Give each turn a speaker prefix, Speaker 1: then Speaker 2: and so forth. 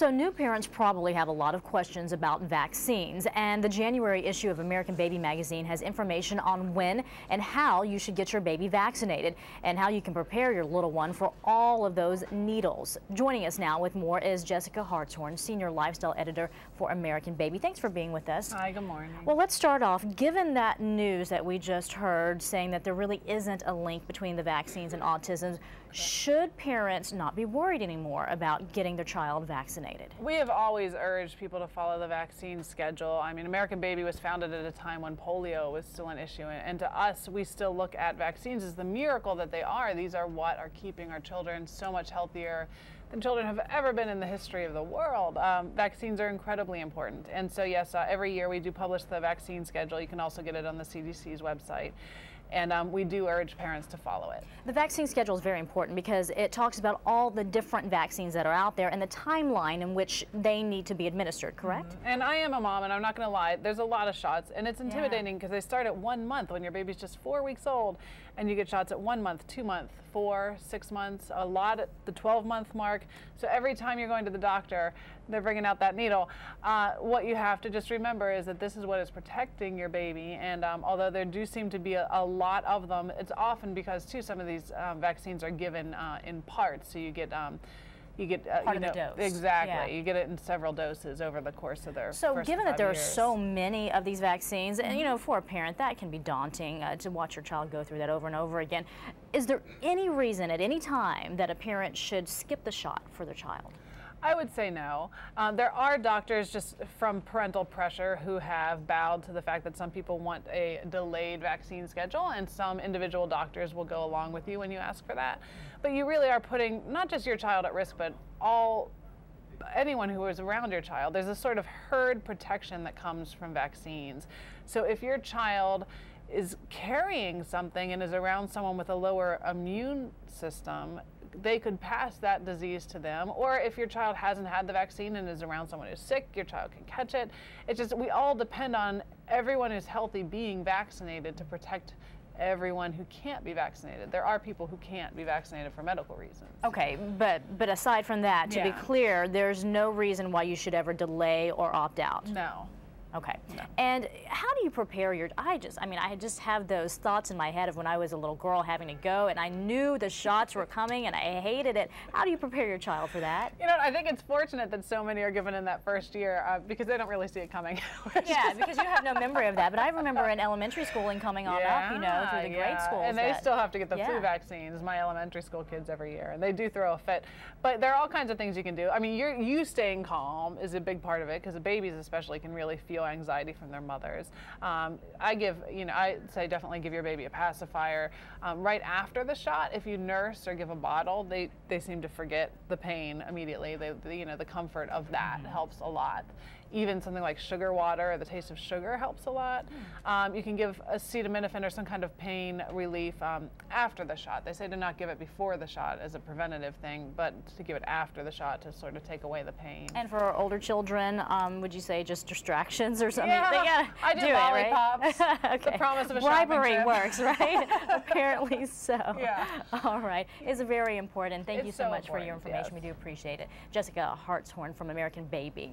Speaker 1: So new parents probably have a lot of questions about vaccines, and the January issue of American Baby magazine has information on when and how you should get your baby vaccinated and how you can prepare your little one for all of those needles. Joining us now with more is Jessica Hartshorn, Senior Lifestyle Editor for American Baby. Thanks for being with us.
Speaker 2: Hi, good morning.
Speaker 1: Well, let's start off. Given that news that we just heard saying that there really isn't a link between the vaccines and autism, should parents not be worried anymore about getting their child vaccinated?
Speaker 2: We have always urged people to follow the vaccine schedule. I mean, American Baby was founded at a time when polio was still an issue, and to us, we still look at vaccines as the miracle that they are. These are what are keeping our children so much healthier than children have ever been in the history of the world. Vaccines are incredibly important, and so yes, every year we do publish the vaccine schedule. You can also get it on the CDC's website. And we do urge parents to follow it. The
Speaker 1: vaccine schedule is very important because it talks about all the different vaccines that are out there and the timeline in which they need to be administered, correct?
Speaker 2: Mm-hmm. And I am a mom, and I'm not going to lie, there's a lot of shots, and it's intimidating because they start at 1 month when your baby's just 4 weeks old, and you get shots at 1 month, 2 months, 4, 6 months, a lot at the 12-month mark. So every time you're going to the doctor, they're bringing out that needle. What you have to just remember is that this is what is protecting your baby, and although there do seem to be a lot of them, it's often because too some of these vaccines are given in parts, so you get part
Speaker 1: of the dose.
Speaker 2: Exactly.
Speaker 1: Yeah.
Speaker 2: You get it in several doses over the course of their
Speaker 1: So
Speaker 2: first
Speaker 1: given that there are
Speaker 2: years.
Speaker 1: so many of these vaccines, and you know, for a parent that can be daunting to watch your child go through that over and over again, is there any reason at any time that a parent should skip the shot for their child?
Speaker 2: I would say no. There are doctors, just from parental pressure, who have bowed to the fact that some people want a delayed vaccine schedule, and some individual doctors will go along with you when you ask for that. But you really are putting not just your child at risk, but anyone who is around your child. There's a sort of herd protection that comes from vaccines. So if your child is carrying something and is around someone with a lower immune system, they could pass that disease to them. Or if your child hasn't had the vaccine and is around someone who's sick, your child can catch it. It's just, we all depend on everyone who's healthy being vaccinated to protect everyone who can't be vaccinated. There are people who can't be vaccinated for medical reasons.
Speaker 1: Okay, but aside from that, to be clear, there's no reason why you should ever delay or opt out.
Speaker 2: No.
Speaker 1: Okay.
Speaker 2: No.
Speaker 1: And how do you prepare your, I just have those thoughts in my head of when I was a little girl having to go, and I knew the shots were coming and I hated it. How do you prepare your child for that?
Speaker 2: You know, I think it's fortunate that so many are given in that first year because they don't really see it coming.
Speaker 1: Yeah, because you have no memory of that. But I remember in elementary school and coming on up, you know, through the grade schools.
Speaker 2: And they still have to get the flu vaccines, my elementary school kids, every year. And they do throw a fit. But there are all kinds of things you can do. I mean, you staying calm is a big part of it, because the babies especially can really feel anxiety from their mothers. I say definitely give your baby a pacifier. Right after the shot, if you nurse or give a bottle, they seem to forget the pain immediately. The comfort of that helps a lot. Even something like sugar water or the taste of sugar helps a lot. You can give acetaminophen or some kind of pain relief after the shot. They say to not give it before the shot as a preventative thing, but to give it after the shot to sort of take away the pain.
Speaker 1: And for older children, would you say just distractions or something?
Speaker 2: Yeah, I do lollipops.
Speaker 1: Right? Okay.
Speaker 2: The promise of a
Speaker 1: bribery
Speaker 2: shopping trip.
Speaker 1: works, right? Apparently so.
Speaker 2: Yeah.
Speaker 1: All right. It's very important. Thank you so much for your information.
Speaker 2: Yes.
Speaker 1: We do appreciate it. Jessica Hartshorn from American Baby.